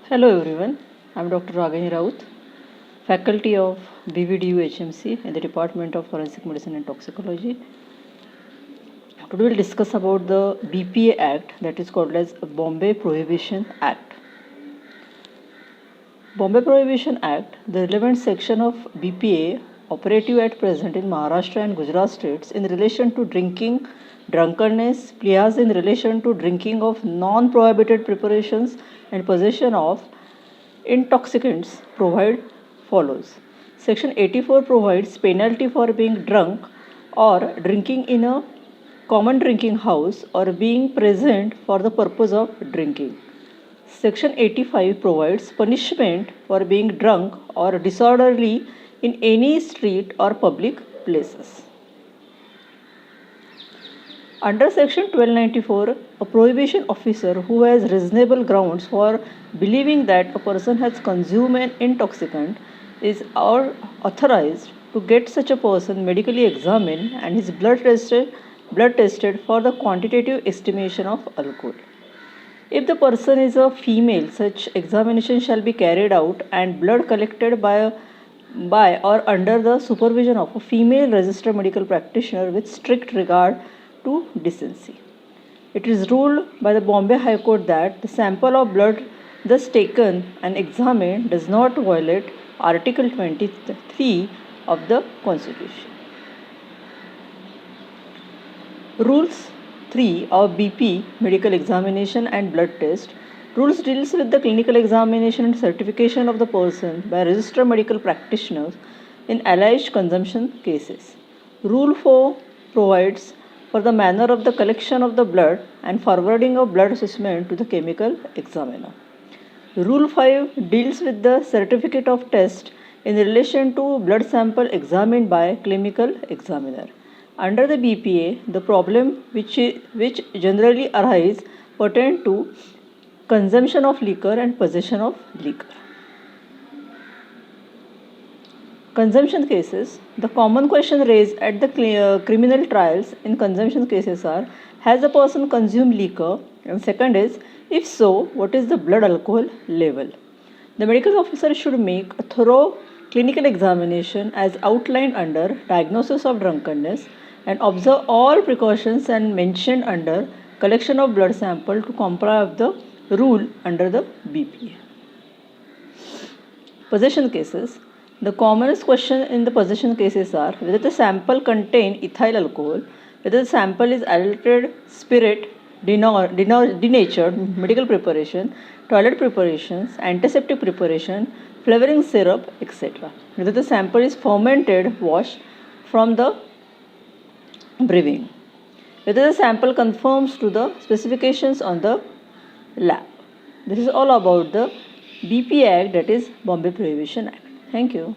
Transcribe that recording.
Hello everyone, I'm Dr. Ragini Raut, faculty of BVDU HMC in the Department of Forensic Medicine and Toxicology. Today we'll discuss about the BPA Act, that is called as Bombay Prohibition Act. Bombay Prohibition Act, the relevant section of BPA operative at present in Maharashtra and Gujarat states in relation to drinking, drunkenness, plias in relation to drinking of non-prohibited preparations and possession of intoxicants provide follows. Section 84 provides penalty for being drunk or drinking in a common drinking house or being present for the purpose of drinking. Section 85 provides punishment for being drunk or disorderly in any street or public places. Under Section 1294, a prohibition officer who has reasonable grounds for believing that a person has consumed an intoxicant is authorized to get such a person medically examined and his blood tested for the quantitative estimation of alcohol. If the person is a female, such examination shall be carried out and blood collected by or under the supervision of a female registered medical practitioner with strict regard to decency. It is ruled by the Bombay High Court that the sample of blood thus taken and examined does not violate Article 23 of the Constitution. Rules 3 of BP, medical examination and blood test. Rules deals with the clinical examination and certification of the person by registered medical practitioners in alleged consumption cases. Rule 4 provides for the manner of the collection of the blood and forwarding of blood specimen to the chemical examiner. Rule 5 deals with the certificate of test in relation to blood sample examined by chemical examiner. Under the BPA, the problem which generally arise pertain to consumption of liquor and possession of liquor. Consumption cases. The common question raised at the criminal trials in consumption cases are: has the person consumed liquor? And second is, if so, what is the blood alcohol level? The medical officer should make a thorough clinical examination as outlined under diagnosis of drunkenness and observe all precautions and mentioned under collection of blood sample to comply with the rule under the BPA. Possession cases. The commonest question in the possession cases are whether the sample contain ethyl alcohol, whether the sample is adulterated spirit, denatured medical preparation, toilet preparations, antiseptic preparation, flavoring syrup, etc. Whether the sample is fermented, washed from the brewing. Whether the sample conforms to the specifications on the lab. This is all about the BPA Act, that is Bombay Prohibition Act. Thank you.